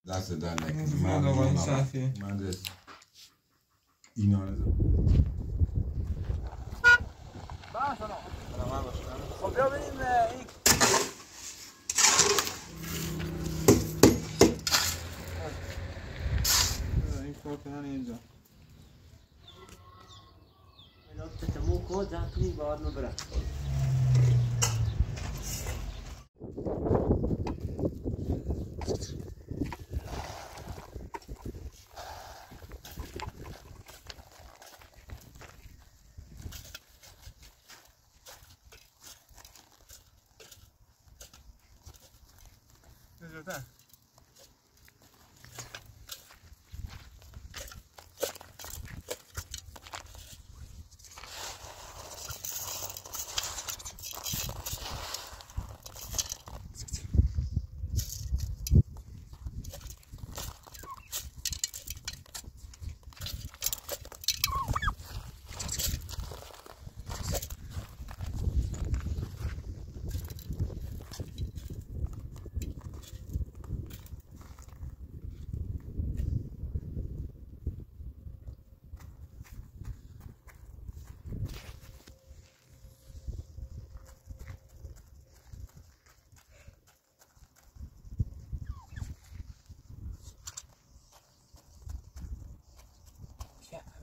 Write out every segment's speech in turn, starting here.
دست در نکنه. مردم صافی مهندس اینا رو سلام خب بیا بریم این کار کنن اینجا ملات تمو کو جاتونی بعد में बरा جدا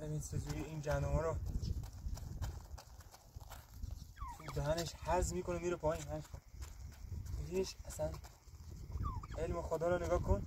ببین چجوری این جنوبه رو تو دهنش هرز میکنه میره پایین. هیچ اصلا علم خدا رو نگاه کن.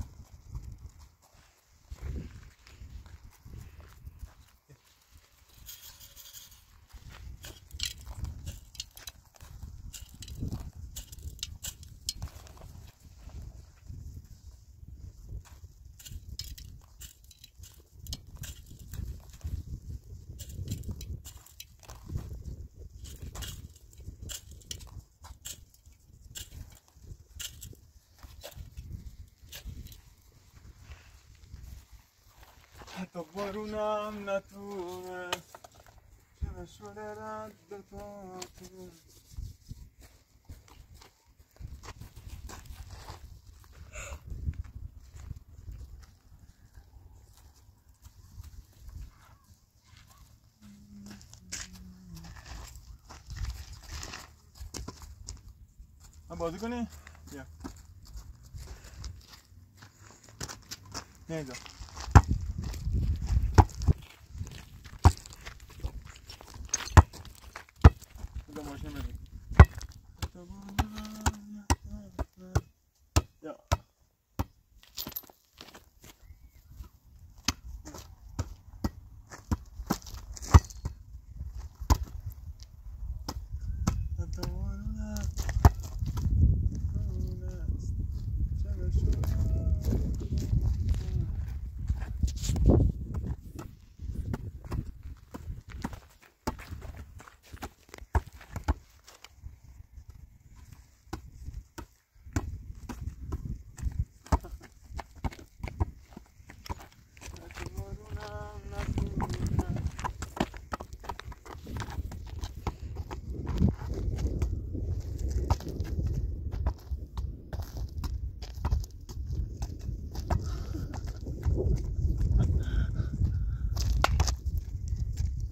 حتی بارونم نتونست چرا شده رد به پاتون. من بازی کنی؟ بیا نیزا بدا ماشین بزن. یا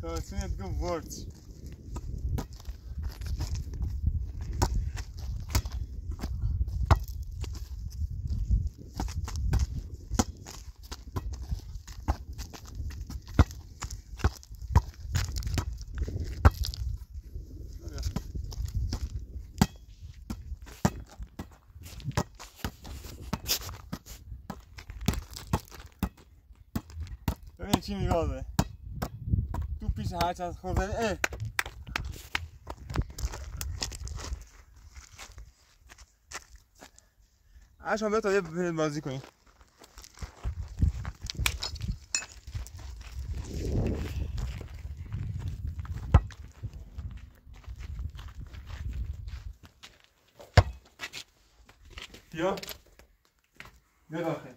Cartoon had good words. ببین چی میگه تو پیش هر چند خورده عشان بیا تا یه بازی کنیم. بیا بیا داخل.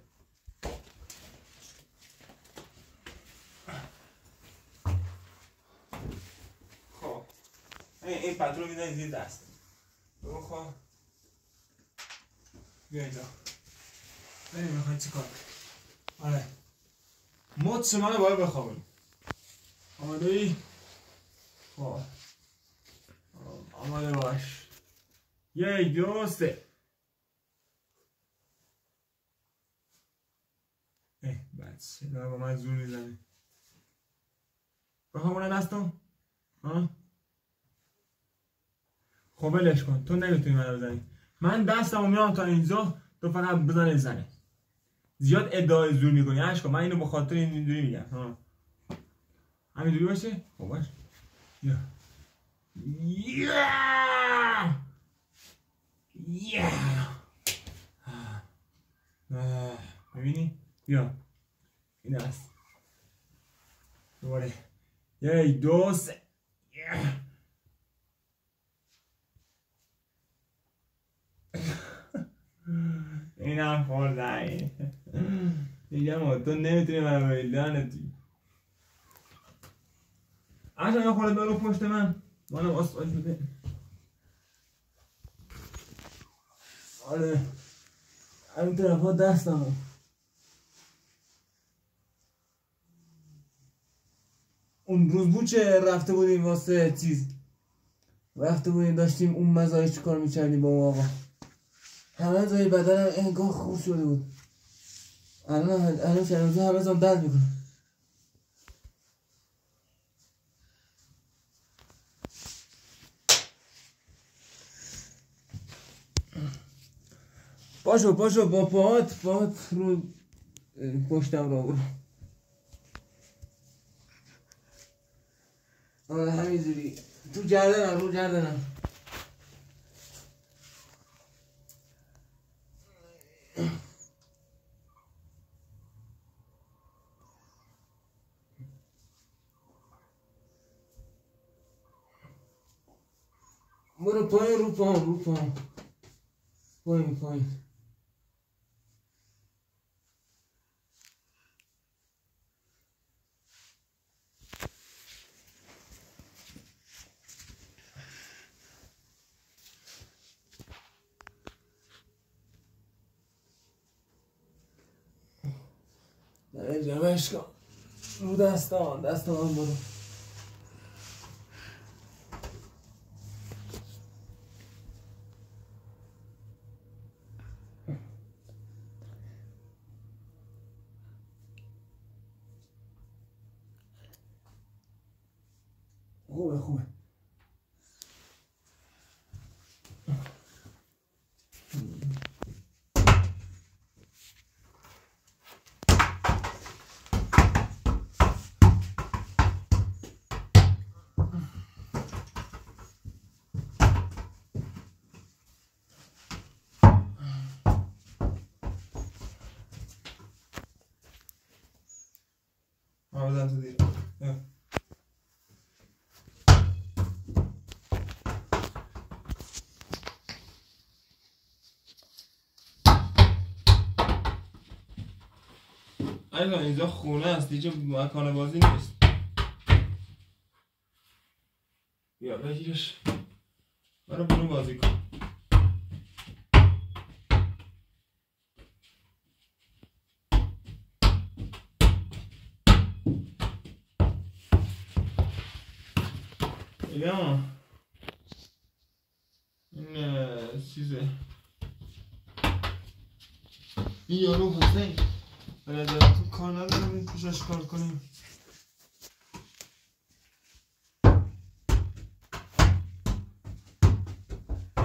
خب این پتو رو میدن زیر دست. خب بیا اینجا. بریم میخوایی چی کار؟ آره مد منو باید بخوابونی. آماده ای؟ خب آماده باش. 1 2 3. بچه داره با من زور میزنه. بخوابونه دستم؟ ها؟ خب ولش کن، تو نمیتونی منو بزنی. من دستمو میام تا اینجا، تو فقط بزنه زنه. زیاد ادعای زور میکنی اشکا، من اینو به خاطر اینجوری میگم. ها همینجوری باشه؟ خب باش. یا ببینی؟ بیا این هست. دوباره 1 2 3. این هم خوردن. میگم تو نمیتونی منو بریدنتی. عشان یا خورد برو پشت من منم آسفال شده. آره این طرف ها دستم. اون روز بود چه رفته بودیم واسه چیز، رفته بودیم داشتیم اون مزایش چی کار میکردیم با اون آقا. همه جای بدنم انگاه خوب شده بود. الان شنوزه همه زم درد میکنه. پاشو با پاهات رو پشتم را برو. آره همینجوری رو گردنم. برو پایین رو پاهم پایین. داره جمعش کن رو دستان برو. خوبه بزن تو دیر. اینجا خونه است دیگه، مکان بازی نیست. بیا بگیرش برو برو بازی کن. بیا این چیزه، این یارو حسین برادر تو کار ندارم این پیشش کار کنیم.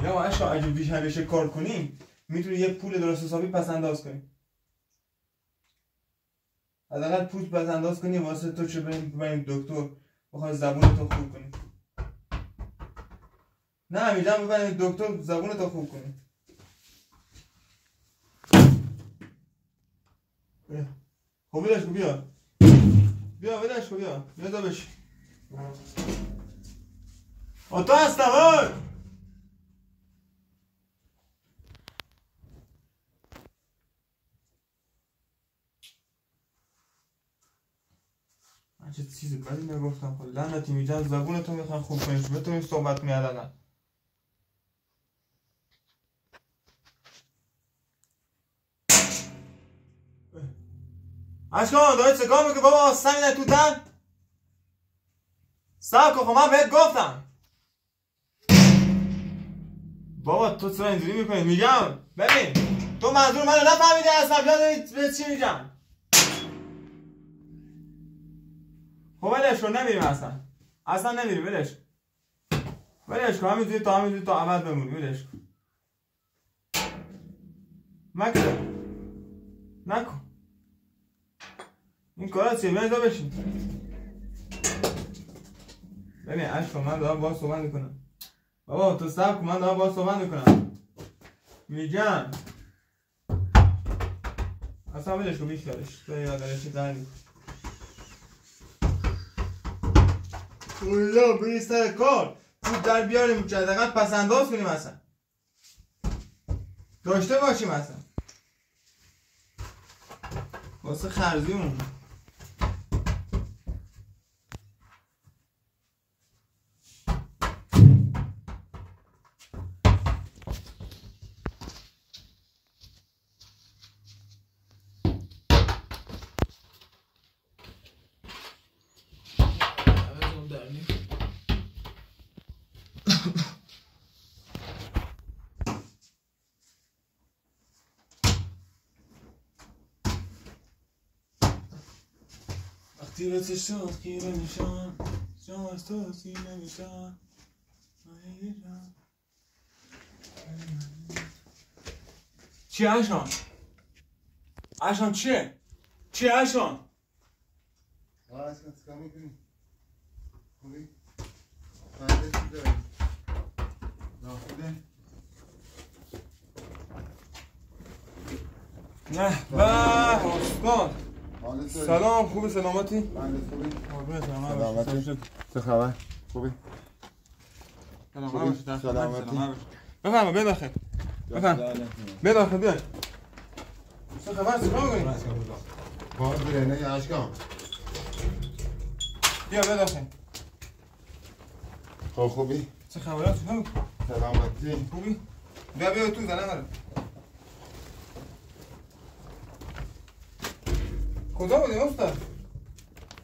یا عشقا اگه پیش کار کنیم میتونی یه پول درست حسابی پس انداز کنیم. حداقل پول پس انداز کنی واسه تو چه بریم دکتر بخوای زبون تو خوب کنی. نه میگم ببریم دکتر زبون تو خوب کنی. خب بیدش کن بیا بیدش کن بیا دا بشی. تو هستم های من چه چیزی بدی نگفتم. خب لعنتی میگم زبون تو میخوام خوب کنیش بتونیم صحبت میادنم. اشکان داری چکار میگه بابا سنگ تو تن؟ سب کن خب من بهت گفتم بابا تو چرا اینجوری میکنی؟ میگم ببین تو منظور منو نفهمیدی اصلا یاد به چی میگم خب ولش کن نمیریم اصلا نمیریم ولش کن همینجوری تا ابد بمونی ولش کن نکن این کارا چیه؟ بیاید بشین ببین اشکان من دارم باهات صحبت میکنم بابا تو صبر کن من دارم باهات صحبت میکنم میگم اصلا ولش کن بیشترش تو یادش داری اولا بری سر کار تو در بیاریم که حداقل پس انداز کنیم اصلا داشته باشیم اصلا واسه خرزیمون تیرت شد خیره میشم جام از تو سینه میشم چی اشان؟ اشان چیه؟ چی اشان؟ اشکان چیکار میکنی؟ خوبی؟ فرده چی داری؟ ناخوده؟ نه به استاد سلام خوبی سلامتی؟ بنده خوبی؟ قربونت سلامتی چه خبر؟ خوبی؟ سلامتی بفرما بیا داخل بیا داخل بیا چه خبر چیکار می‌کنی؟ باز برنه اشکان بیا داخل خب خوبی؟ چه خبرات چیکار می‌کنی؟ سلامتی خوبی؟ بیا تو زنم برم کجا بودی استاد؟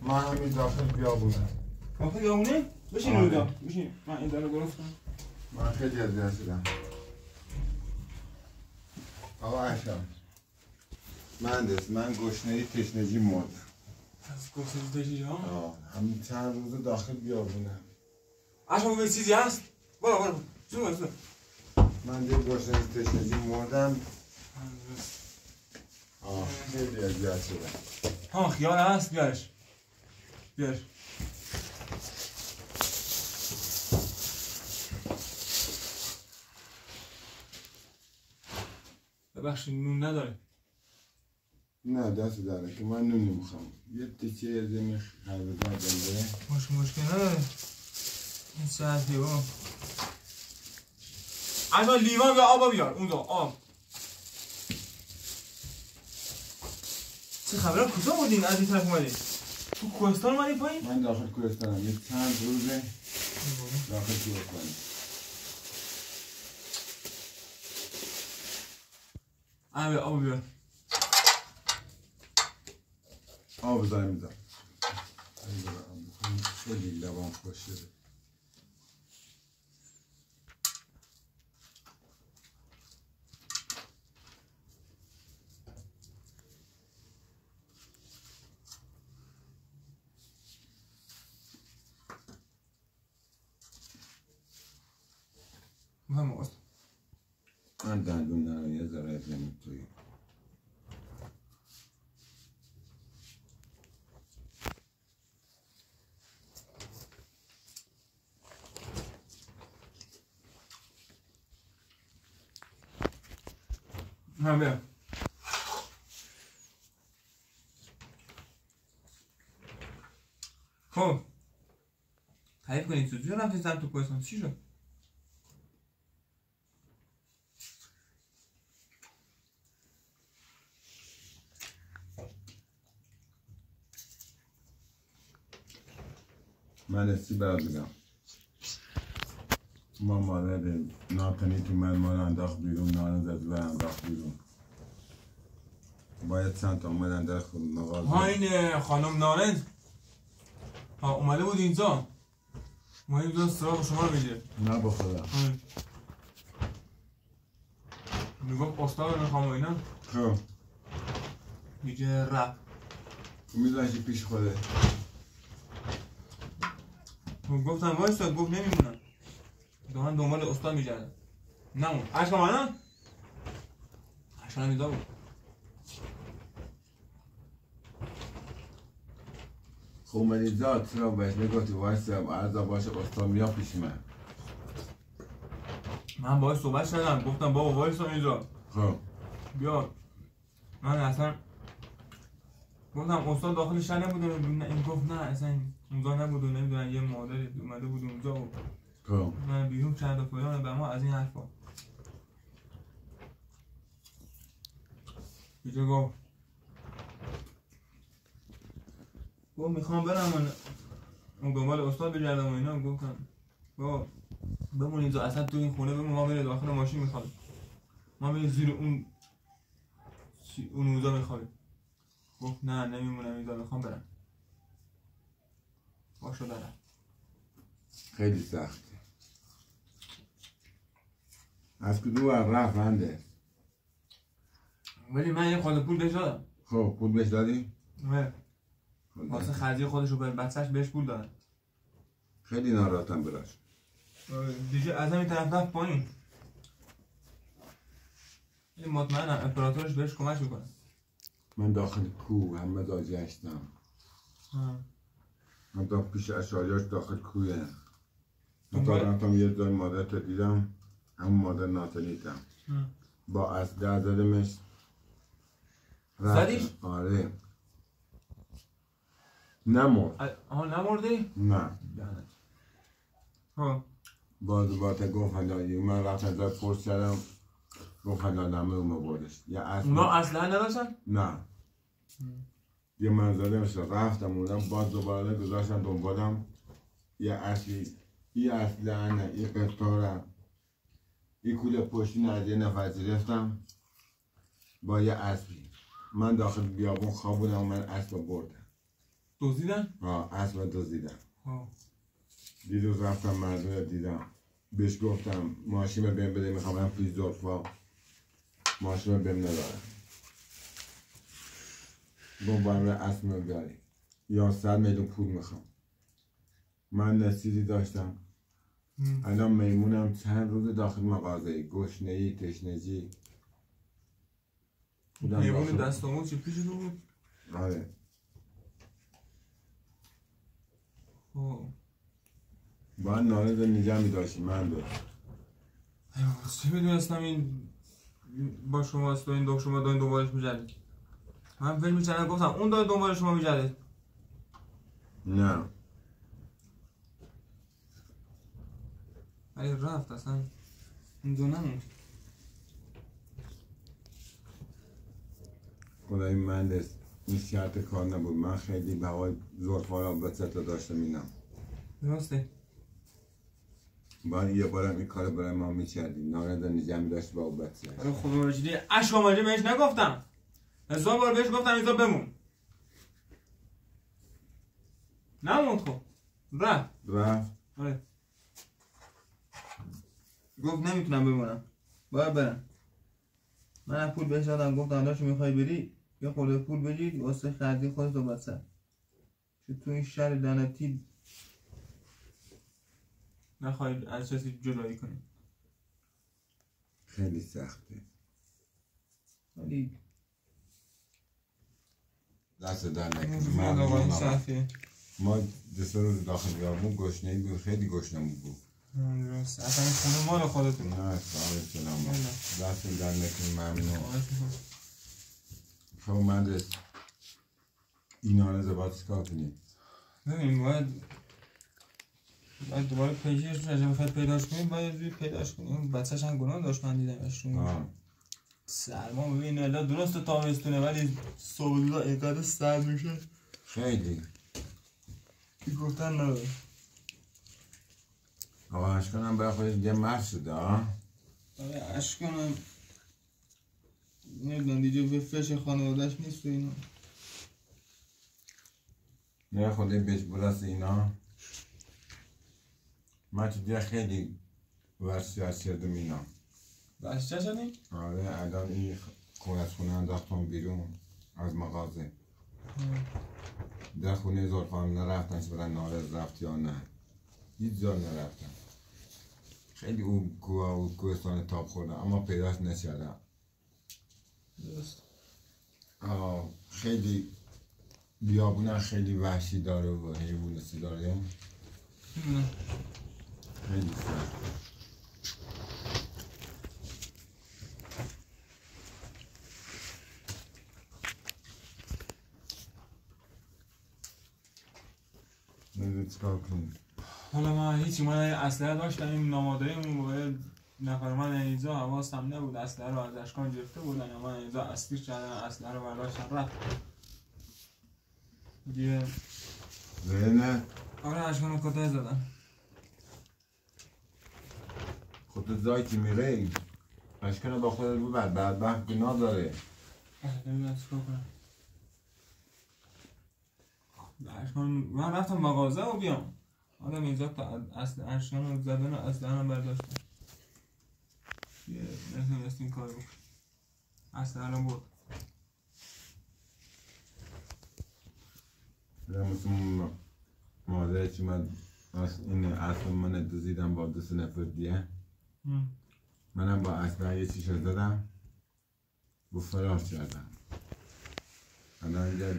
من همین داخل بیابونم داخل بیابونی؟ بشین اونجا بشین من این درو درست کنم من خیلی اذیت شدم آقا اشکان مهندس من گشنه‌ای تشنگی مردم از گشنگی تشنگی ها؟ همین چند روز داخل بیابونم اشکان به چیزی هست؟ برو زود من دیگه گشنگی تشنگی مردم خیلی اذیت شدم خیال هست بیارش ببخشید نون نداره نه دست داره که من نون نمیخوام یه تیکه یه زمین خربزه بنده مشکل نداره این چه حرفیه بابا اشکان لیوان یا آب بیار اونجا آب چه خبره کجا بودین از این طرف اومدین؟ تو کوهستان اومدین پایین؟ من داخل کوهستانم یه چند روزه داخل کوهستانم آب بیار آب بذارم میدم خیلی لبام خوش شده من دندون دارم یه ذره ادلمون توی بیا خب تعریف کنید چجوری رفتین سمت تو کوهستان چی شد؟ من استی برات بگم ما مادر ناتنی تو من ما رو انداخت بیرون نانو زد و انداخت بیرون باید چند تا اومدن در خود مغازه. ها این خانم نارنج ها اومده بود اینجا. ما اینجا سراغ شما رو بگیره. نه با خدا. میگفت استاد میخوام و اینا. خب میگه رفت. میذاشی پیش خوده. گفتم وایستا، گفت نمیمونم. دارن دنبال استاد میگردن. نمون. عشق من عشق من میدا بود. خب اومدی زاد چرا بهش میگفتی وایستا عرضا باشه استاد میاد پیش من. من باید صحبت شدم. گفتم بابا وایستا اینجا. خب بیا. من اصلا گفتم استاد داخل شهر نبوده. این گفت نه اصلا اونجا نبود و نمیدونن یه مادری اومده بود اونجا و خب من بیرون کرد و فلان به ما از این حرفا. بیجا گفت میخوام برم اون دنبال استاد بگردم و اینا. گفتم بابا بمون اینجا اصلا تو این خونه بمون. ما میره داخل ماشین میخواد. ما میره زیر اون اوزا میخواد. گفت نه نمیمونم اینجا میخوام برم. باشو برم. خیلی سخته. از کدوم رفت منده؟ ولی من یه خود پول بهش دادم. خب پول بهش دادی؟ نه. واسه خرجی خودش رو به بچه‌ش بهش پول دادن. خیلی ناراحتم براش. دیگه از همین طرف رفت پایین. این مطمئنم امپراتورش بهش کمک میکنه. من داخل کوه همه داجی هستم. من تا پیش اشاریاش داخل کوه. من رفتم یه جای مادر تا دیدم. همون مادر ناتنیتم. با اسلحه زدمش. زدیش؟ آره. نمرد. نمردی؟ نه. ها. باز گفت هنایی. من رفتم ازای پرس کردم. گفت هنانمه اون بردش. اونا اسلحه نداشتن؟ نه. یه من زدمش رفتم اونم باز دوباره گذاشتم دنبالم. یه اسلحه نه. یه قطاره. یه کوله پشتین از یه نفر گرفتم با یه اسبی. من داخل بیابون خواب بودم و من اسب بردم. دزدیدن؟ اسب دزدیدن. دیروز رفتم مردم رو دیدم. بهش گفتم ماشین رو بهم بده میخوام برم پیش زلفا. ماشین رو بهم ندارم. گفت باید اسب رو بیاری. 11 میلیون پول میخوام. من نصیری داشتم. الان میمونم چند روز داخل مغازه. گشنه‌ای تشنگی. میمون دستامون چی پیش رو بود؟ آره. باید نارنج نگه میداشتی من داشت. چه میدونستم این با شما است و این دو شما دارین دنبالش میجردید. من فکر می‌کردم گفتم اون داره دنبال شما میجرده. نه. ولی رفت اصلا اونجا نموند. خدای من دست این شرط کار نبود. من خیلی به هوای زلفا به سطح داشتم اینم. درسته. باید یه بارم این کار برای ما میکردیم. نارنج نگه میداشت با او بچه. آره خدا وجودی عشق آماده بهش نگفتم. 1000 بار بهش گفتم اینجا بمون. نموند خب. رفت. آره. گفت نمیتونم بمونم. باید برم. من پول بهش دادم گفتم داشت میخوای بری یه خورده پول بگیر واسه خرجی خودت و بچه. چون تو این شهر لعنتی نخواهید از کسی جدایی کنی. خیلی سخته. ولی دست در نکنه. ما دسته روز داخل بیابون گشنه‌ای بود. خیلی گشنمون بود. درست. اصلا این خونه مال خودتون. نه سلام. دست در نکنه. ممنون. خب من این آنه باید چیکار کنید؟ ببین باید دوباره پیجیش رو اگه بخواید پیداش کنید باید زود پیداش کنید. اون بچه‌ش هم گناه داشت من دیدمش رو. سرما ببین الا درست تابستونه ولی صبح اینقدر سرد میشه. خیلی. گفتن نداره. آقا اشکانم برای خودش یه مرد شده ها؟ آره اشکانم نمیدونم دیگه به فش خانوادهش نیست و اینا. نه خودی بیش براست اینا من تو دیگه خیلی ورشیت شدم اینا. ورشیت شدی؟ آره الان این خونه انداختم بیرون از مغازه. در خونه زلفان نرفتن چه برن نارز رفت یا نه هیچ جا نرفتن. خیلی او کوهستان تاب خوردن اما پیداش نشدم. درست. خیلی بیابونه خیلی وحشی داره و حیواناتی داره. خیلی سخت. نمیدونی چیکار کنی؟ حالا من هیچی من اسلحه داشتم این نامادریمون باید نفر من اینجا حواسم نبود اسلحه رو از اشکان گرفته بودن من اینجا اسیر کردن اسلحه رو برداشتن رفت دیگه نه؟ آره اشکان رو کتای زدن. خودت جایی که میره اشکان با خودت ببر بدبخت گناه داره. نمیدونم چیکار کنم. اشکان من رفتم مغازه و بیام آدم اینجا تا اشکان رو زدن و اسلحه رو برداشتن یه نتونست این کار بکن اسلحه رو برد. مثل مادر چی من این اصلا من دوزیدم با 2 نفر دیگه منم با اسلحه یه چیش زدم و فرار کردم. الان اینجا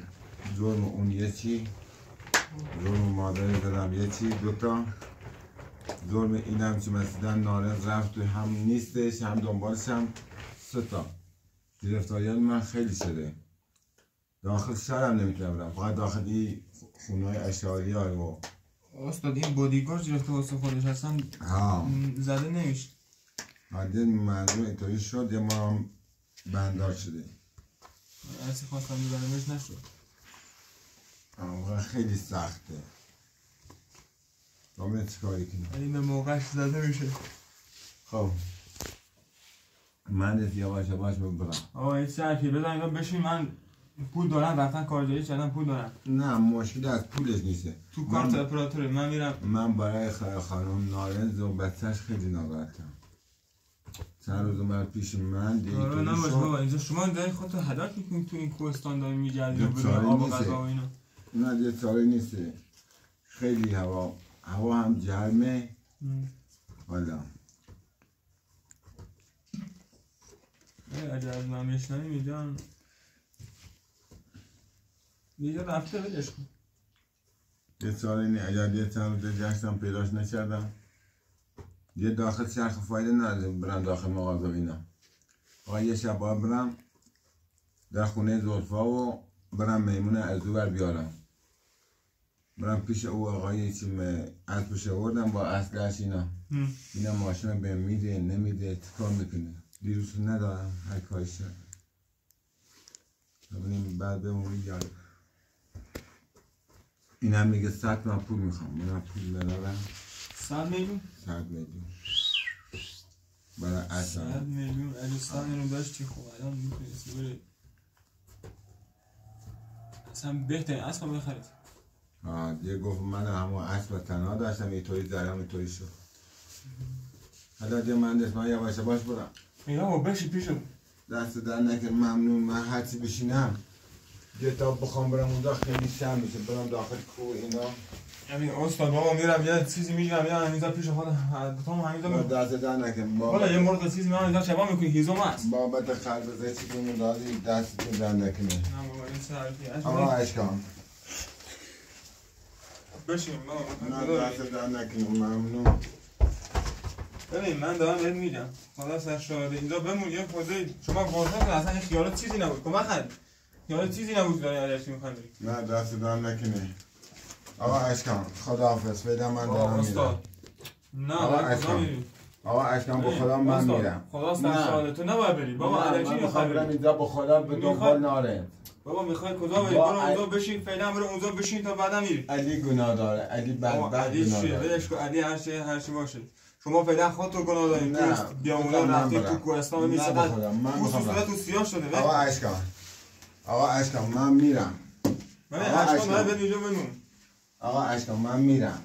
جرم اون یه چی جرم مادر زدم یه چی 2 تا جرم اینم که مثلا نارنج رفت توی هم نیستش هم دنبالش هم 3 تا گرفتاریان من خیلی شده. داخل شهرم نمیتونم برم فقط داخل این خونه‌های اشعاری های و استاد این بودیگارد گرفته واسه خودش اصلا زده نمیشه. عادل منظور اینطوری شد یه ما هم بندار شده. هرچی خواستم بزنمش نشد. خیلی سخته. دامه چی کاری کنیم؟ این به موقعش زده میشه. خب من یواش یواش ببرم. آقا این شرفی بزن اینجا بشین من پول دارم رفتن کارجایی کردم پول دارم. نه مشکل از پولش نیسته. تو کارت اپراتوره من میرم. من برای خانم نارنج و بچهش خیلی ناراحتم. چند روز من پیش من دیگه آره نباشه بابا اینجا شما داری خودتو هلاک میکنی تو این کوهستان داری میگردی و بدون آب و غذا و اینا. نه دیگه چاره نیسته. خیلی هوا هم گرمه. والا اگه از من میشنوی میدم دیگه رفته بدش کن. یه چاره نی اگر یه چند روز گشتم پیداش نکردم یه داخل چرخ فایده نداره برم داخل مغازه اینا. آقا یه شب باید برم در خونه زلفا و برم میمون از او بر بیارم برم پیش او آقایی چی از پیش آوردم با اسلحه‌اش اینا ماشین به میده نمیده چیکار میکنه دیروز ندارم هر کاری شد ببینیم بعد بمونی یاد این هم میگه 100 من پول میخوام من پول ندارم. 100 میلیون؟ 100 میلیون برای اصلا 100 میلیون اگه 100 میلیون داشتی خب الان میتونستی بری اصلا بهترین اسب رو بخرید. دیگه گفت من همون اسب تنها داشتم اینطوری زدم اینطوری شد. حالا دیگه من دست من یواش باش برم اینا بشی پیشم دست در نکن ممنون. من هرچی بشینم یه تا بخوام برم اونجا خیلی شم میشه برم داخل کوه اینا. همین استاد بابا میرم یه چیزی میگم یا همینجا پیش خودم تو همینجا میگم دست در نکن والا یه مرغ چیزی من اینجا چبا میکنی هیزم هست بابت خربزه چی کنم دادی دست در نکنه. نه بابا این سرفی آقا اشکام بشین نه دست در نکنم ممنون. ببین من دارم بهت میگم خدا سر شاهده اینجا بمون یه خودی شما گفتم که اصلا این خیالات چیزی نبود کمک خرید خیالات چیزی نبود داری علیشی میخوان بری. نه دست در نکنه. آقا اشکام خداحافظ فعلا من دارم میرم. نه آقا اشکام آقا اشکام با خدا من میرم. خدا سر شاهده تو نباید بری بابا علیشی میخوای بری اینجا با خدا به دنبال ناره. بابا میخوای کجا بری برو اونجا بشین فعلا برو اونجا بشین تا بعدا میری. علی گناه داره علی بدبخت گناه داره. ولش کن علی هر چی باشه شما فعلا خودتون گناه دارید. نه. بیامونم رفتید تو کوهستان میشه نه بخدا من صورت تو سیاه شده. آقا اشکان من میرم. من اشکان به اینجا بنون. آقا اشکان من میرم.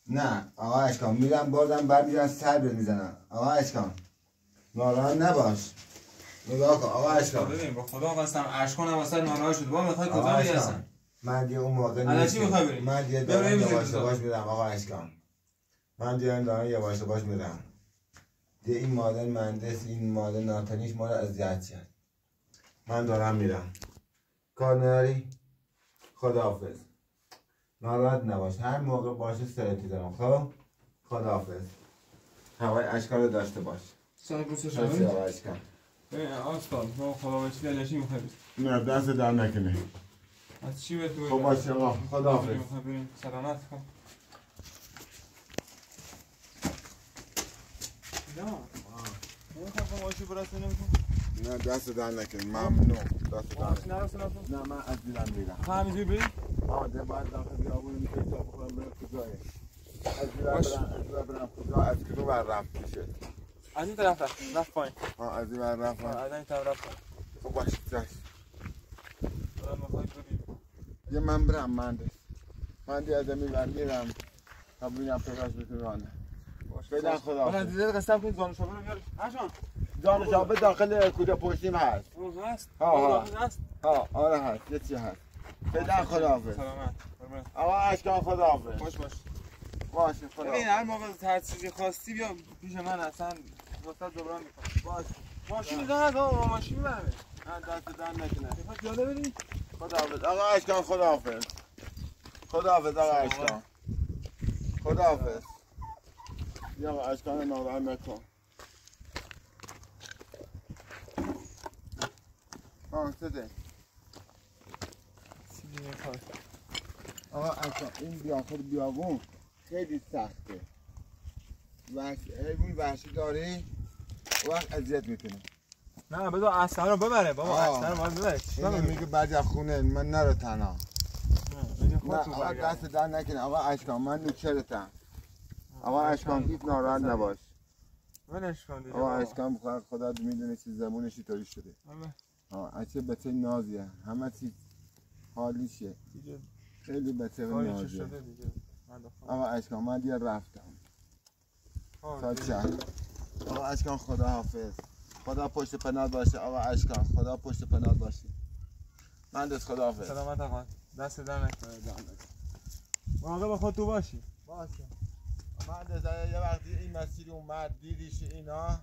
نه آقا اشکان میرم بازم برمیگردم سر میزنم. آقا اشکان ناراحت نباش. نگاه کن آقا اشکان. ببین با خدا قسم اشکان هم واسه ناراحت شد. با میخوای کجا میری اصلا؟ من دیگه اون موقع نیستم. میخوای بری؟ من دیگه دارم یواش میرم آقا اشکان. من دیگه دارم یواش میرم. دیگه این مادر مهندس این مادر ناتنیش ما رو اذیت کرد. من دارم میرم. کار نداری؟ خداحافظ. ناراحت نباش. هر موقع باشه سرتی دارم. خب؟ خداحافظ. هوای اشکال رو داشته باش. سال روز شما هوای اشکال. ببین آسکال ما خداحافظی دلشی میخوای. نه دست در نکنه. از چی به تو؟ خب باشه آقا خداحافظ. سلامت کن. نه. نمیخوام ماشی برسونم. نه دست در نکن ممنون. دست در ماشین نرسونم. نه من از دیدم میرم. همینجوری بری؟ آده بعد داخل بیابون میشه تا بخورم برم کجای. از برم کجا از کدوم بر رفت میشه. از این طرف رفت پایین. از این بر رفت پایین. از این طرف رفت پایین. خب باشه چش. میخوای بری؟ یه من برم من دیگه از این بر میرم. تا ببینم پیداش میتونم. بدن خدا. من دیگه قسم کنید زانوشابه رو بیار. هاشون. زانوشابه داخل کوده پشتیم هست. هست. هست. آره هست. یه چی هست. بدن خداحافظ. سلامت. آقا اشکان خداحافظ. باشه. باشه خدا. ببین هر موقع هر چیزی خواستی بیا پیش من اصلا واسه جبران میکنم. باشه. ماشین میزنه آقا ماشین میبرم. من دست در نکنه. میخواد جاده بری؟ خداحافظ. آقا اشکان خداحافظ. خداحافظ آقا اشکان. خداحافظ. یا آقا اشکان ناراحت نکن. سده. آقا اشکان این بیابون خیلی سخته. حیوان وحشی داری وقت اذیت میکنه. نه بذار اصلا رو ببره بابا اصلا رو باید ببره. اینه میگه بعد از خونه من نرو تنها. نه آقا دست در نکنه آقا اشکان من نوکرتم. آقا اشکان هیچ ناراحت نباش. ولش کن دیگه. آقا اشکان خدا میدونه چه زبونش اینطوری شده. چه بچه نازیه همه چیز حالیشه. خیلی بچه نازیه. آقا اشکان من دیگه رفتم. تا چند آقا اشکان خدا حافظ. خدا پشت پناه باشه آقا اشکان. خدا پشت پناه باشه. مهندس خدا حافظ. سلامت آقا. دست در نکنه. مراقب با خود تو باشی. باشه. مهندس یه وقتی این مسیر اومد دیدیش اینا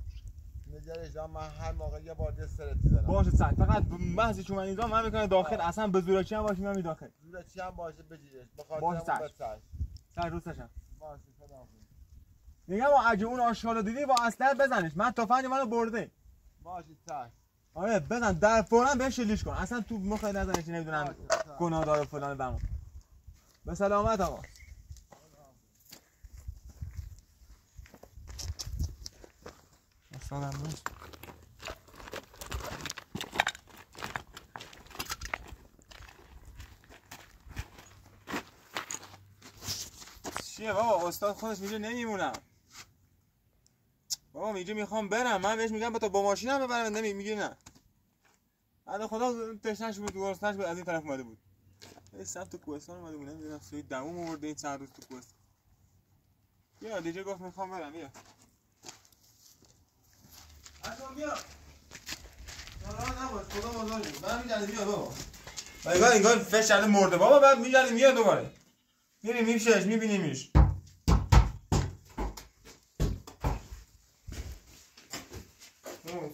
نگرش من هر موقع یه بار دست سرتی زدم. باشه سعی فقط محض چون من اینجا من میکنه داخل اصلا به زورکی هم باشه من می داخل. زورکی هم باشه بگیرش. باشه سعی روستشم. باشه خدا حافظ. میگم اگه اون آشغالو دیدی با اسلحه بزنش. من تفنگ منو برده. باشه سعی. آره بزن در فوراً بهش شلیک کن. اصلا تو مخ نزنش نمیدونم گناه داره فلان بمون. به سلامت آقا. سلام دوست. چیه بابا استاد خودش میگه نمیمونم. بابا میگه میخوام برم. من بهش میگم با ماشینم ببرم میگه نه. بعد خدا تشنش بود گرسنش بود از این طرف اومده بود. این سمت تو کوهستان اومده بود نمیدونم سوی دموم آورده این چند روز تو کوهستان. بیا دیگه گفت میخوام برم بیا. اصلا بیا. ناراحت نباش خدا بزرگه. بعد میگردی بیا بابا. بابا انگار فش کرده مرده بابا بعد میگردی میاد دوباره. میریم میشش میبینیمش.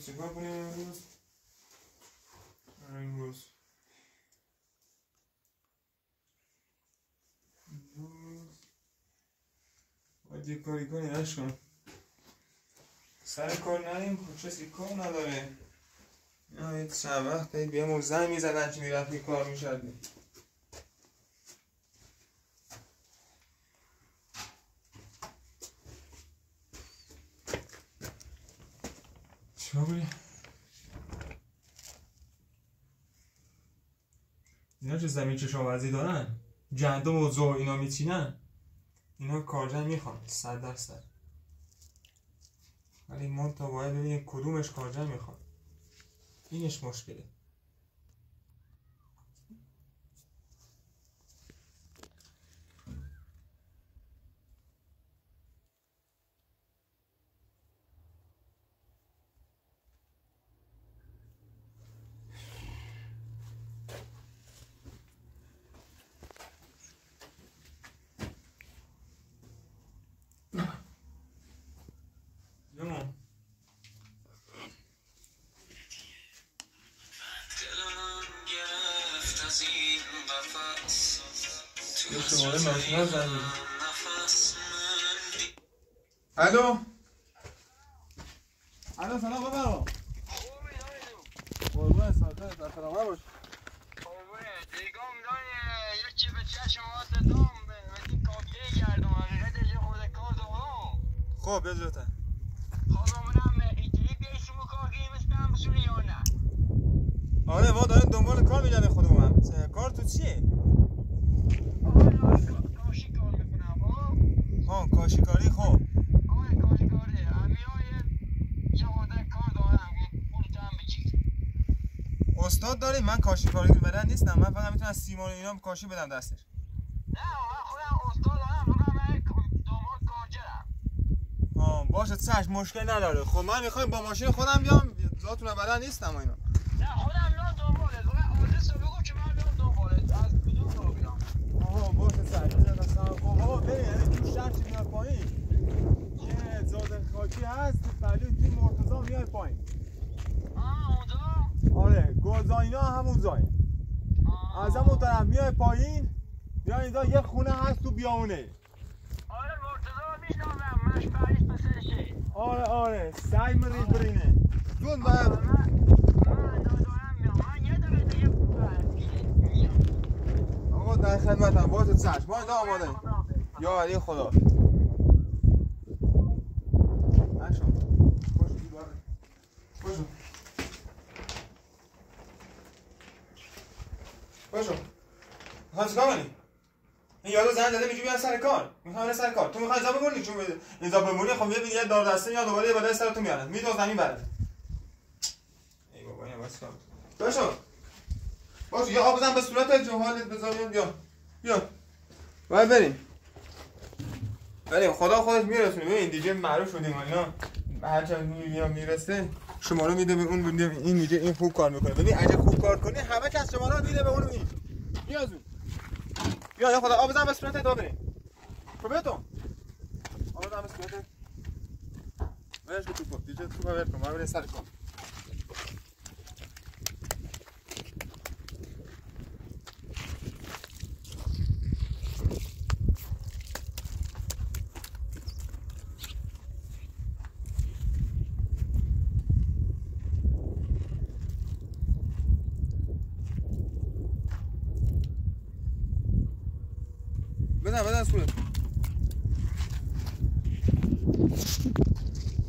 چیکار کنیم امروز؟ باید یه کاری کنی نشکن سر کار نریم خود کسی کار نداره. اینا چند وقت بیامون زن میزدن که میرفتی کار میشدیم. چرا بودی؟ اینا چه زمین کشاورزی دارن؟ گندم و زو اینا میچینن. اینا کارجن میخوان 100%. ولی ما تا باید ببینیم کدومش کارجا میخواد. اینش مشکله. الو سلام بابا. قربان ساعت در سلامت باش. قربونه دیگه میدونی یک چی به چشم واسه دام بدی کافیه گردم حقیقتش خود کار دارم. خب بذارت. خب منم اینجوری بیشتر کار گیرم بسونی یا نه؟ آره ما داریم دنبال کار میگردیم خودمون هم. کار تو چیه؟ کاشی کار میکنم. ها کاشی کاری. خب آره کاشی کاری. یه خورده کار دارم پولتو هم بگیر. استاد داریم. من کاشی کاری بلد نیستم. من فقط میتونم سیمان و اینا کاشی بدم دستش. نه من خودم استاد دارم. من دنبال کارجرم. باشه چشم مشکل نداره. خب من میخوایم با ماشین خودم بیام. ذاتونه بلد نیستم اینا. نه خودم میام دنبالت. من آدرس رو بگو که من بیام دنبالت. از کدوم رو بیام؟ باشه چشم. خب بابا بریم. یعنی تو شهر چی میاد پایین؟ یه زاد خاکی هست. پلو توی مرتضی میاد پایین. اونجا؟ آره گلزاینا همون زای. از همون طرف میای پایین. بیا اینجا یه خونه هست تو بیابونه. آره مرتضی میشناسم. مش پریس پسرشه. آره سعی مریض برینه. جون باید من دارم میام. من یه دقیقه دیگه میام. آقا در خدمتم. باید چشم. ما اینجا آماده ایم. یا علی خدا. نشو. باشو. میخوای چیکار کنی؟ این یارو زنگ زده میگه بیا سر کار. میخوام برم سر کار. تو میخوای اینجا بمونی؟ چون اینجا بمونی خب یه دار دسته میاد دوباره یه بدای سرتون میارن. میدوز زمین برات. ای بابا این واسه کار. باشه یه آب بزن به صورتت جوالت بذاریم. بیا. باید بریم خدا خودش میرسونه. ببین دیگه معروف شدیم اینا. هر چند میرسه شما رو میده به اون میده این میگه این خوب کار میکنه. ببین اگه خوب کار کنی همه کس شما رو میده به اون این. بیا زود. بیا خدا آب بزن به صورتت تا بریم. خودتون. آب بزن به صورتت. برش تو دیگه تو ور کن. ما بریم سر کار. بدن صورت.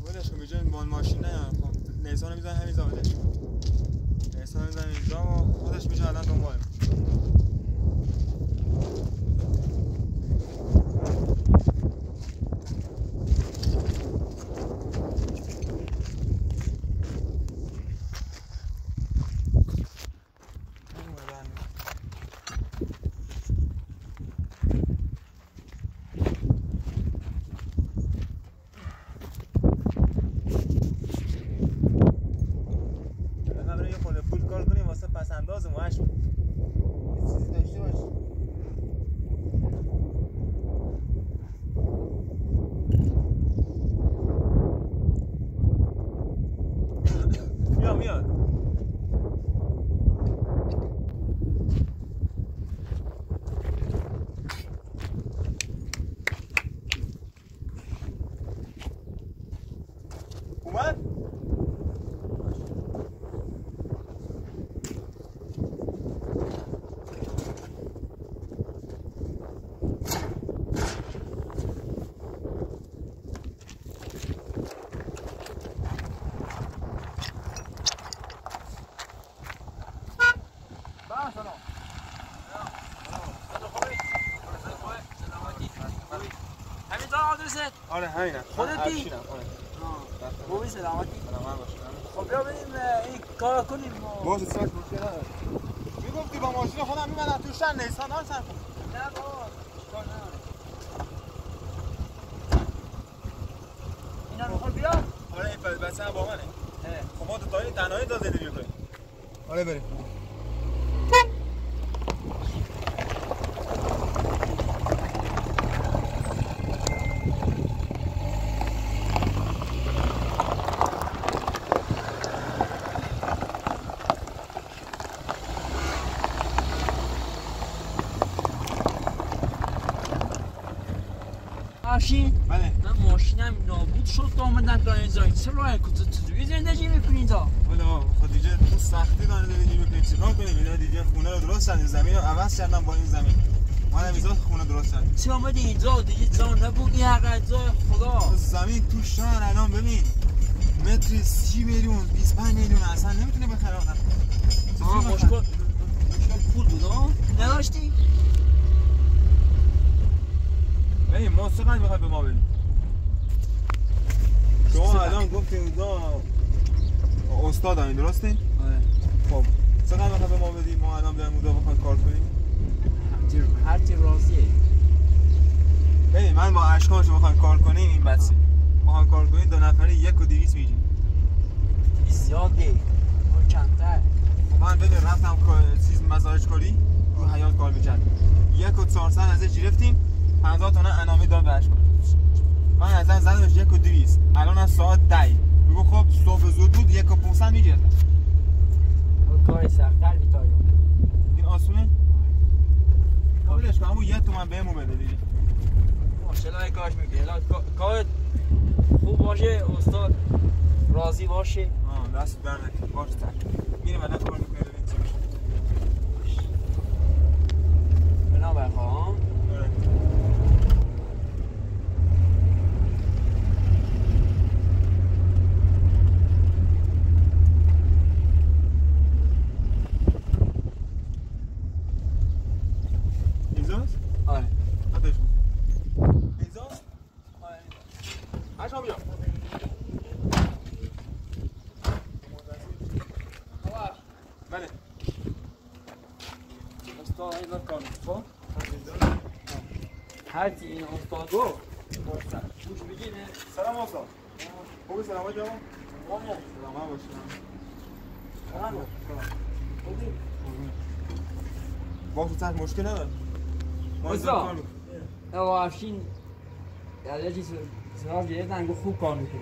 ولش کن میگه مال ماشین نه. خب نیسان میزنه همین زاویه. نیسان میزنه اینجا و خودش میشه الان دنبال. آدرست؟ آره همینه. خودتی؟ آره. خوبی سلامتی؟ سلامت باش. خب بیا بریم این کار کنیم. باشه ساعت مشکل نداره. میگفتی با ماشین خودم میمدم تو شهر نیسان ها سر کن. نه بابا کار نداره. اینا میخواد بیاد؟ آره این بچه هم با منه. خب ما دوتایی تنهایی تا زندگی کنیم. آره بریم. ماشین؟ بله. من ماشینم نابود شد تا آمدن تا اینجا. چه راه چجوری زندگی میکنی اینجا؟ والا خود دیگه تو سختی داره زندگی میکنیم. چیکار کنیم؟ اینا دیگه خونه رو درست کردن، زمین رو عوض کردن با این زمین. ما هم اینجا خونه درست کردیم. چه آمدی اینجا دیگه جا نبود این حق جای خدا. زمین تو شهر الان ببین متری 30 میلیون 25 میلیون اصلا نمیتونه بخره آدم. مشکل پول بود ها؟ نداشتی؟ ببین ما چقدر میخوای به ما بدیم؟ شما الان گفتین اونجا استاد این درسته؟ آره. خب چقدر میخوای به ما بدیم؟ ما الان بریم اونجا بخوایم کار کنیم؟ هر چی راضیه. ببین من با اشکانش بخوایم کار کنیم این بسی. بخوایم کار کنیم 2 نفره 1,200 میگیم. زیاده. ما کمتر. خب من ببین رفتم چیز مزارش کاری رو حیات کار میکرد. 1,400 ازش گرفتیم 50 تومن انعامی داد به اشکان. من ازن زدمش 1,200. الان از ساعت 10. بگو خب صبح زود بود 1,500 میگرفتم. کار سخت‌تر بیتایم. این آسونه؟ قبولش کنم همون 1 تومن بهمون بده دیگه. ماشاءالله کارش میکنه. کار خوب باشه استاد راضی باشه. دست بر نکنه باشه تک. میریم الان کار میکنه ببین چی میشه. بنا بخوام. اینجاست؟ آره. آتش اینجاست؟ آره. اشکان بیا. بله. استاد این کار میکنه. هر چی این استاد گفت گوش بگیره. سلام استاد. خوبی سلامت جوان؟ آره. سلامت باشم. آره. خوبی؟ باشه تک مشکل نداره. ما اینجا کار میکنیم. آقا افشین یه چیز سراغ گرفتن گفت خوب کار میکنه.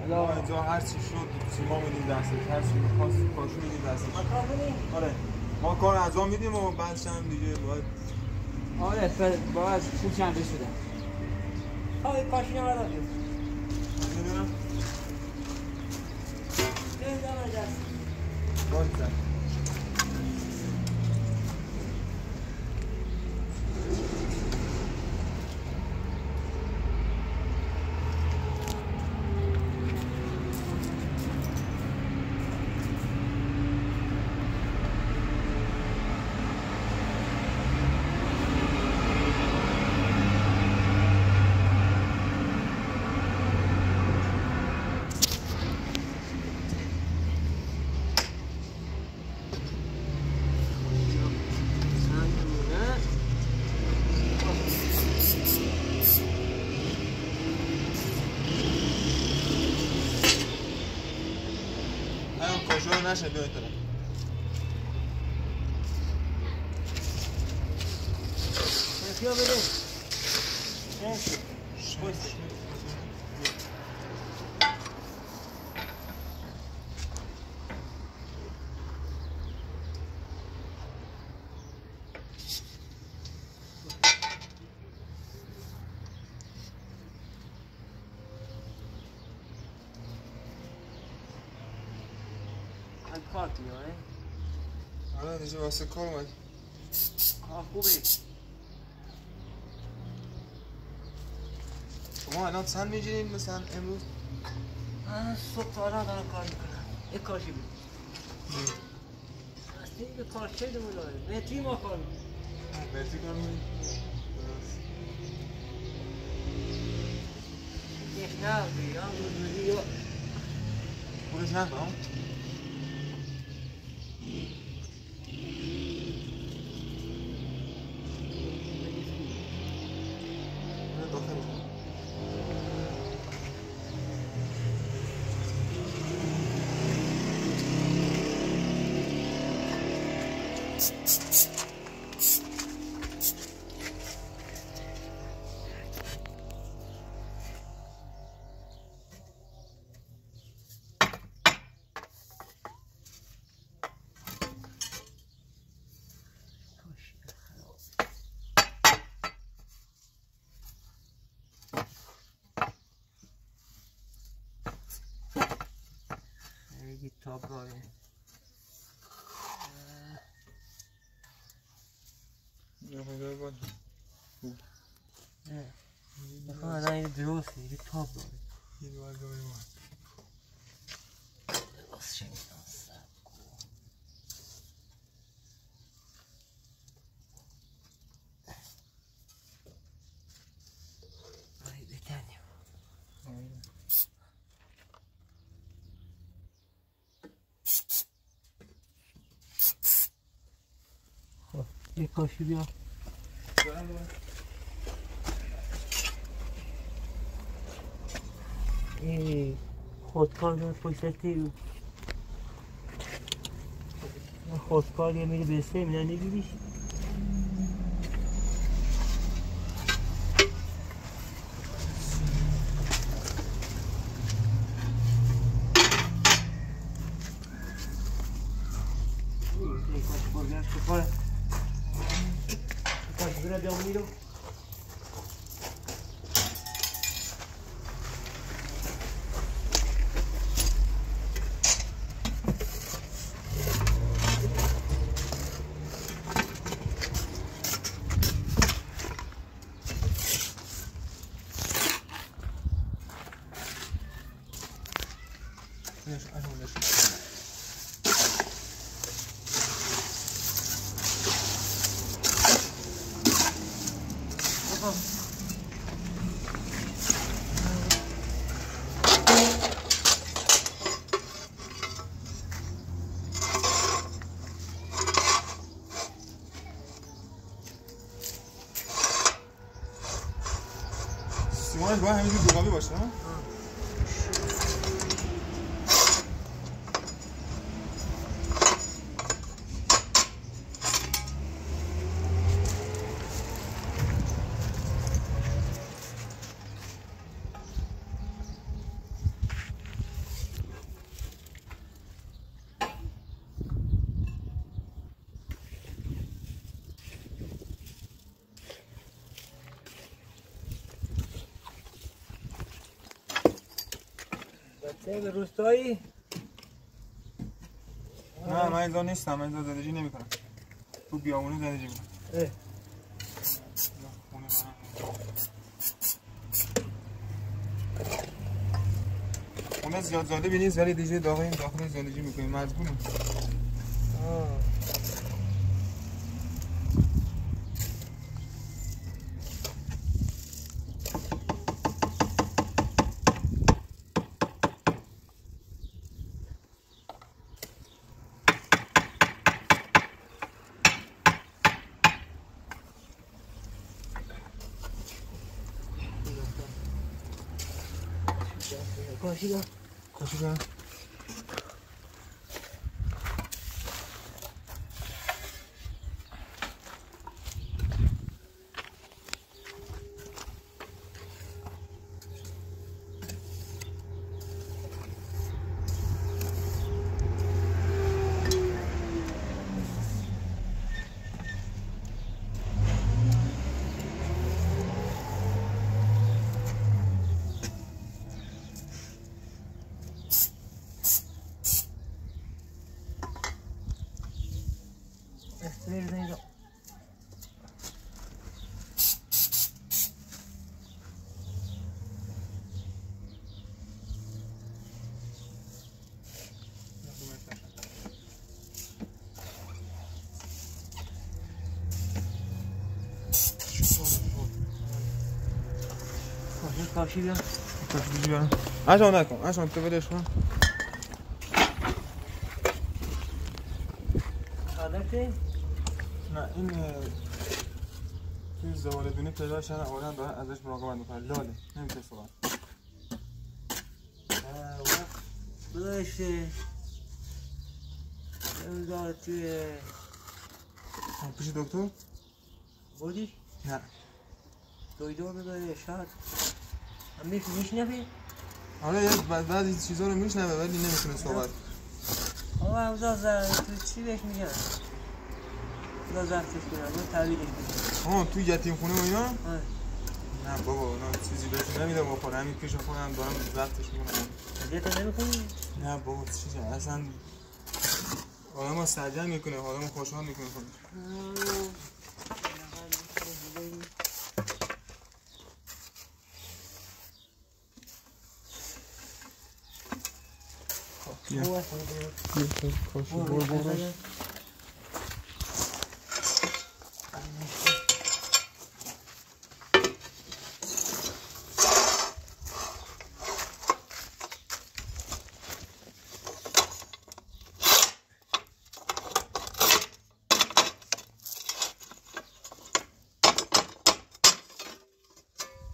ما اینجا هر چی شد ما میدیم دستش، هر چی می‌خواست کارشو میدیم دستش. ما کار کنیم؟ آره. ما کار انجام میدیم و بعدش هم دیگه باید آره باید پول چنده شده. آره کاشی نمارد بیاد. نمیدونم. نمیدونم اجاز. باید نشه بیاید طرف. خیا بده. بایسته. کارتی آره دیگه واسه کار اومد. خوبه. شما الان چند میگیرین مثلا امروز؟ من صبح تا الان دارم کار میکنم. یک کارشی بود. اصلی به کار چه دمونه؟ متری ما کار میکنم. متری کار میکنم؟ نه بیام روزی پولش نخواهم تاب راه نه نه این درسته یه تاب راه این باید داری باز چه میدونم یه کاشی بیا خودکار دارد پشتی خودکار یه میری بسته میدن نگیریش Bırak devamını. سیمانش باید همینجور دوقابی باشه نه؟ به روستایی؟ نه من اینجا نیستم، من اینجا زندگی نمی کنم تو بیامونی زندگی می کنم خونه زیاد زاده بینیست ولی دیگه داخل زندگی می کنیم مجبورم کاشیگاه کاشی بیا بجی برم اشان نکن اشان تو بدش کن عادته؟ نه این توی زوال دونه پیدا شدن آدم دارن ازش مراقبت میکنن لاله نمیشه صحبت گذاشته نمیدار توی پیش دکتر؟ بودی؟ نه دکتر بداره شاید هم میشنفی؟ آره یک بعضی چیزا رو میشنوه ولی نمیتونه صحبت آقا همزا زرد تو چی بهش میگن؟ خدا زفتش کنم یا طویلش میگن تو یتیم خونه و اینا؟ آه نه بابا اونا چیزی بهش نمیده بخوره همین پیش خودم دارم زفتش میکنم اذیت نمیکنی؟ نه بابا چیزی اصلا آدم ها سرجم میکنه آدم ها خوشحال میکنه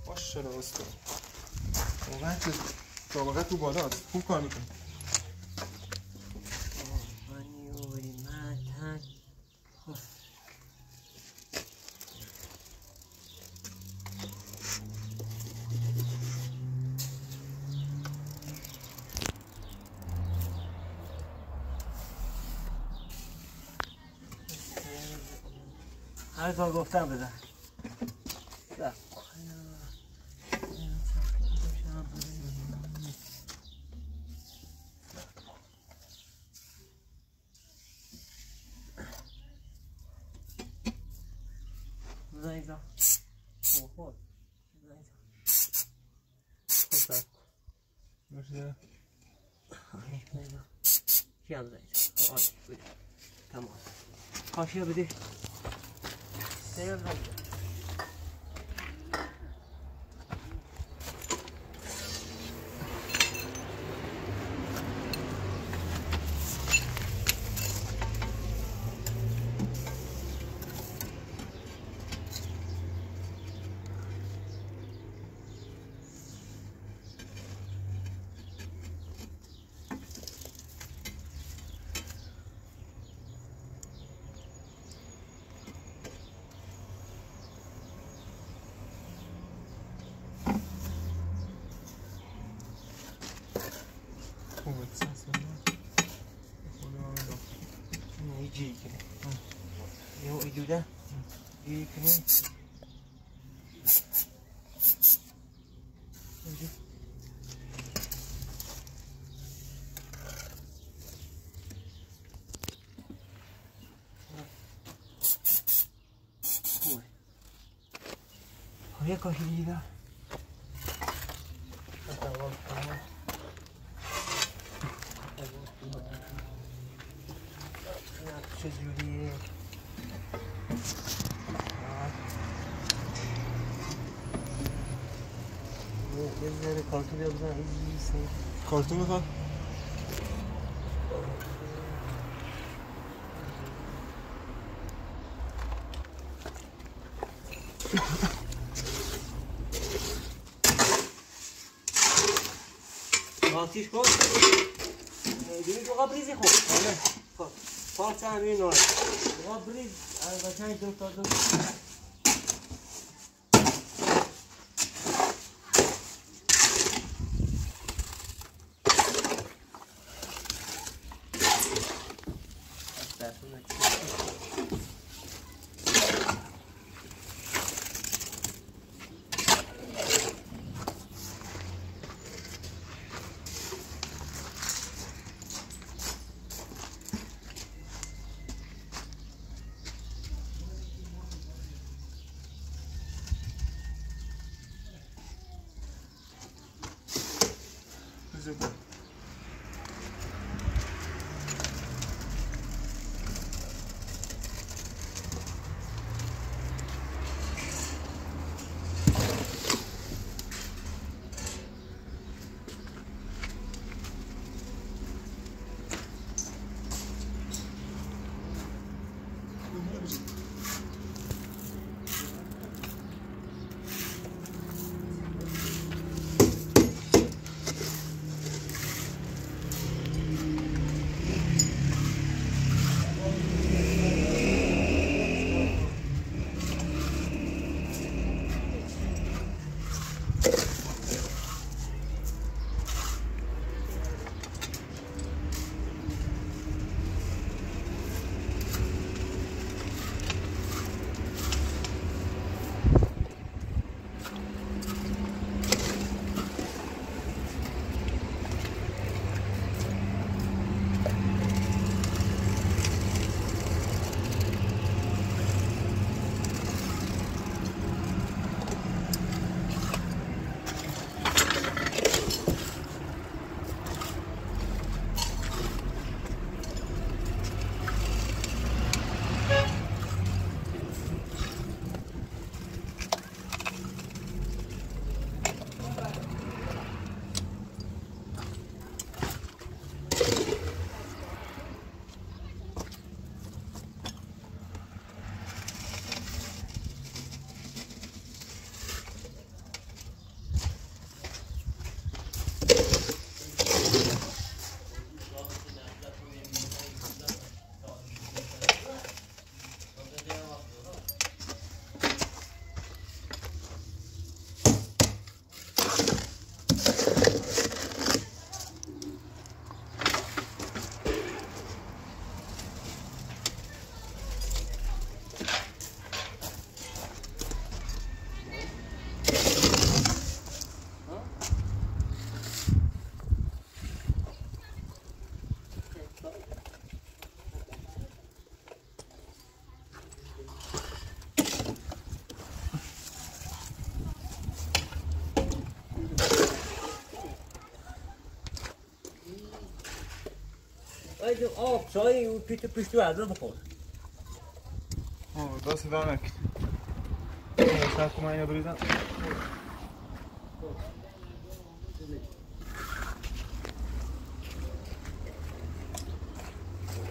ماشاءالله استاد واقعا که طبقه تو بالاست خوب کار میکنه هر کار گفتم بزن بزن اینجا خود بزن اینجا خود باشه چی هم بزن اینجا آره بده تمام کاشی رو بده سیار بزن اینجا جی کنه یه ایدوده جی کنه خوبه یه کاشی دیگه چجوریه یه ذره کارتون بیا بزن این کارتون میخواد؟ آتیش کن دیگه تو قبریزی خوب پارچه همین نوع قبریز البته دو تا دو چای آب چای اون پیتو پشت ورده بخور. دست دامک. شاید که من اینو بریزم.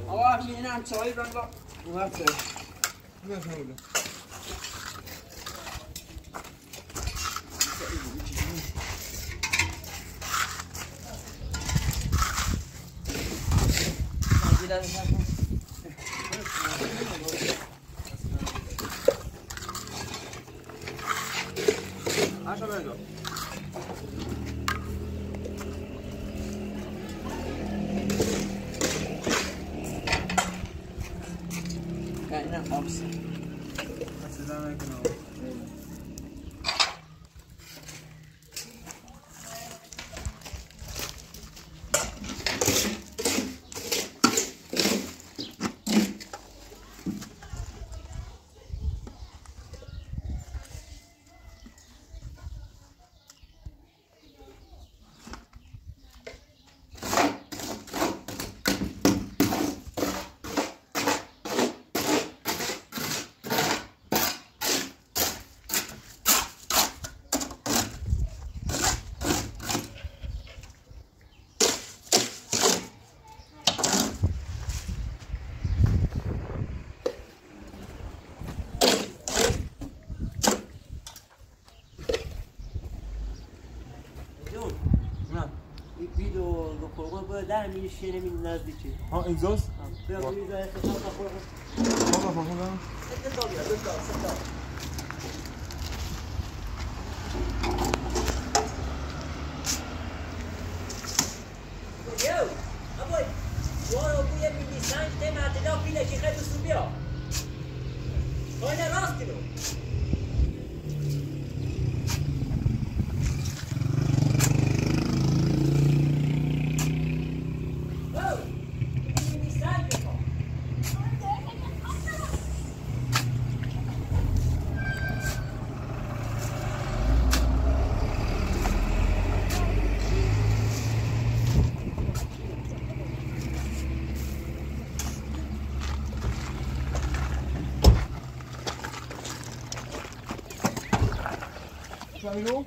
آقا همین هم چای بنگا. اومد چای. بسم الله. Acha melhor. Kaynak hamsi. Sizden yakın ol. در میشه شیره می نزدیکی. ها اینجاست؟ بیا بیا بیا Camilo?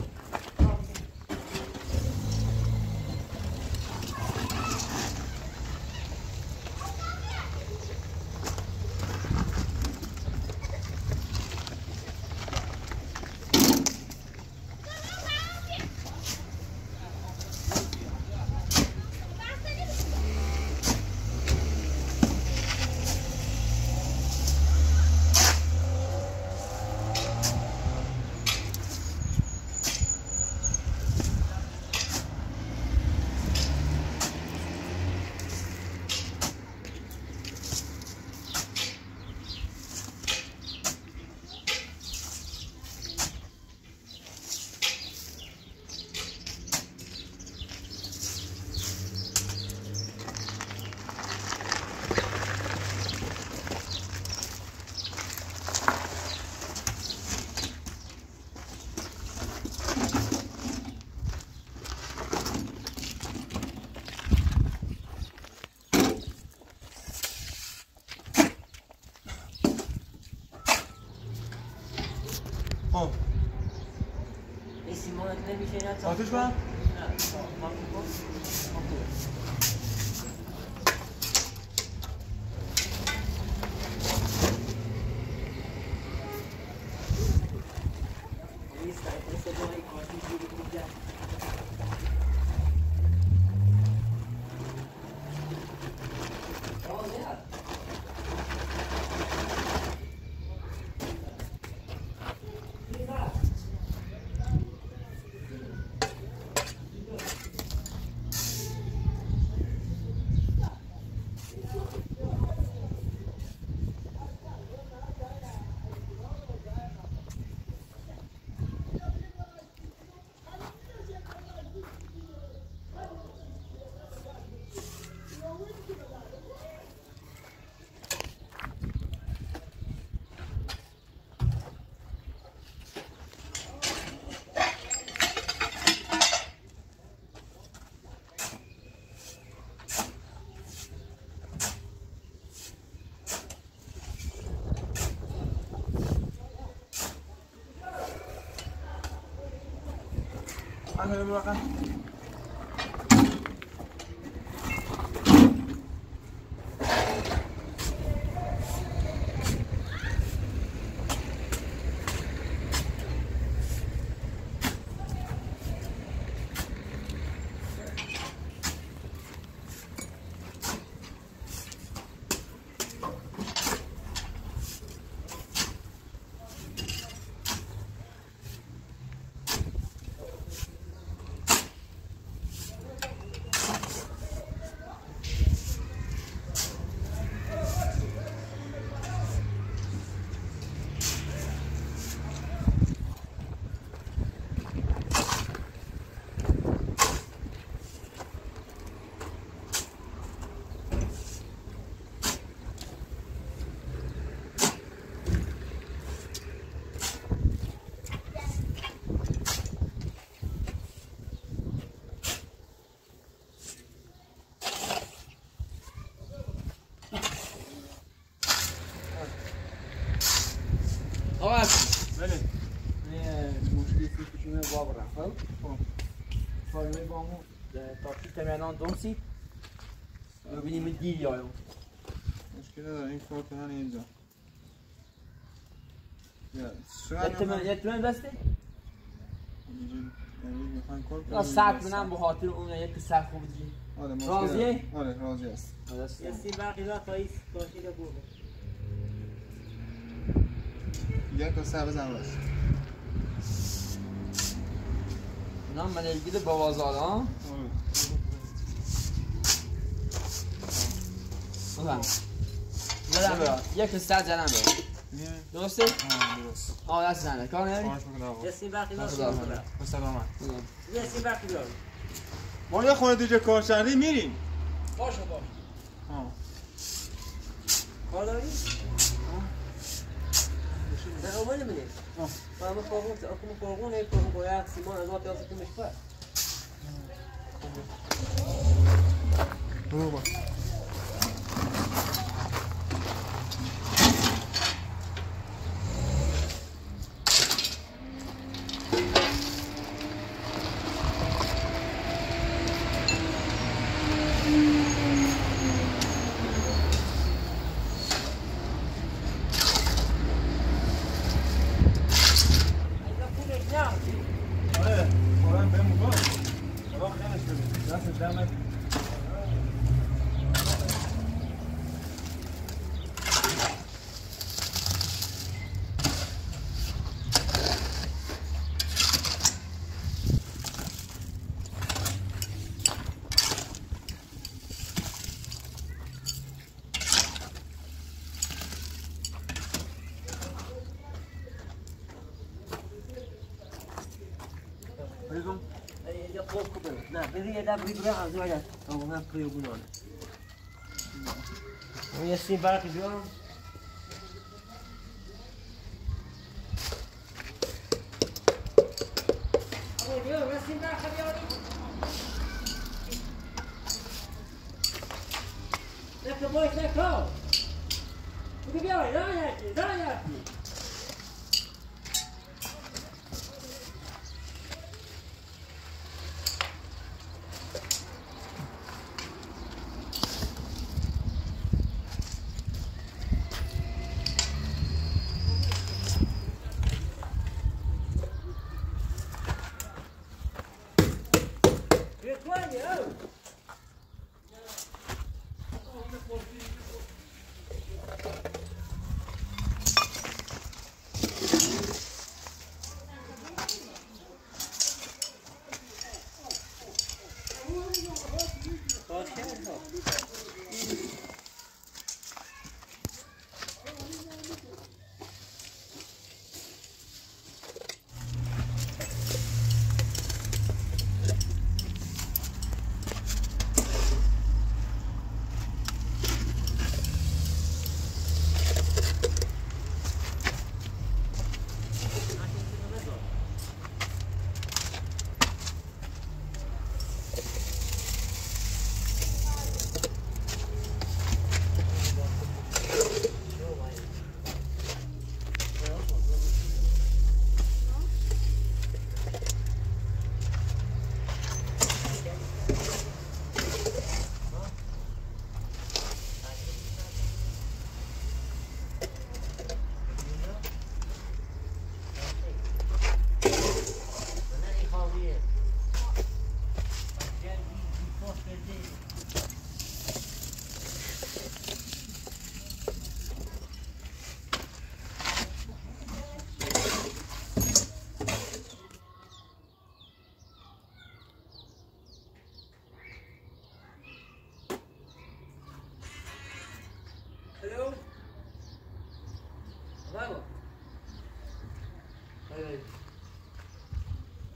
آتش کنم؟ روغن هلو روغن بله مشکلی سیستشونه باب رفت فایمه با همون تاکی تمنان دومسی ببینیم دیل یایم مشکل نداره این کار کنن اینجا یتمن بسته؟ میخواین کار کنن یا سخت منم به خاطر اون یک سخت خوب دیگه راضیه؟ آره راضی است یه سی برقی را تا ایست باشیده بود یک تا سر بزن باش اینا منلگیده بوازاده ها؟ زدم برا یک سر زدم برا درسته؟ درست دست زنه کار نبری؟ یه سی برقی را سلامت یه سی برقی را ما یه خونه دیگه کار کردیم میریم باشه کار داری؟ نه اومده منه فهمه فرغون اکنون فرغونه فرغون باید سیمان از آتی آسه کمش پر برو با نه بذار یه دبری برای از باید اما هم پریوگونانه اون یه سی برقی بیارم بیارم یه سی برقی بیارم نکه باید نکه بگه بیارم نه یکی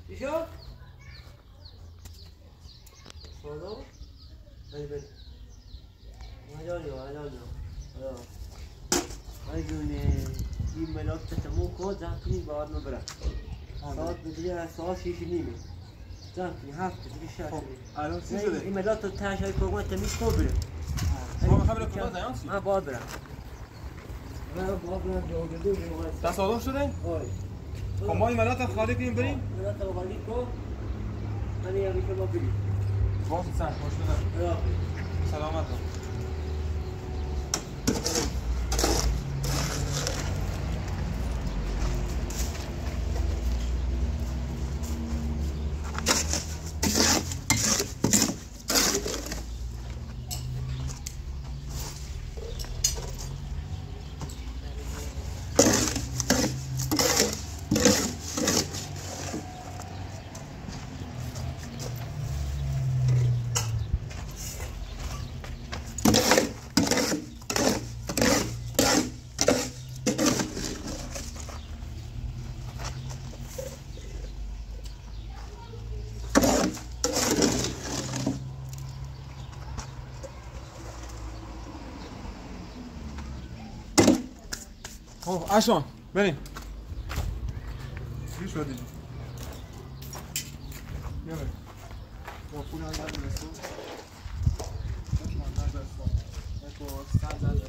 چی شد؟ سالو؟ هی بده دونه این ملاک تتمون کن زن کنی باید ما برم ساعت بدری ساعت 6:30 زن کنی 7 دیگه شد الان چی شده؟ این ملاک تو تنش های کارگاه تمیز کن برم شما میخوای برای کجا زیان چی؟ من باید برم تصادف شده؟ خب ما این ملاک خالی کنیم بریم؟ ملاک رو خالی کن من یه میشه ما بریم باشه سن خوش بدم سلامت رو خب اشان بریم چی شدی؟ بیا بریم با پول هم یاد رسول یک ماندار برسول یک با 100 زن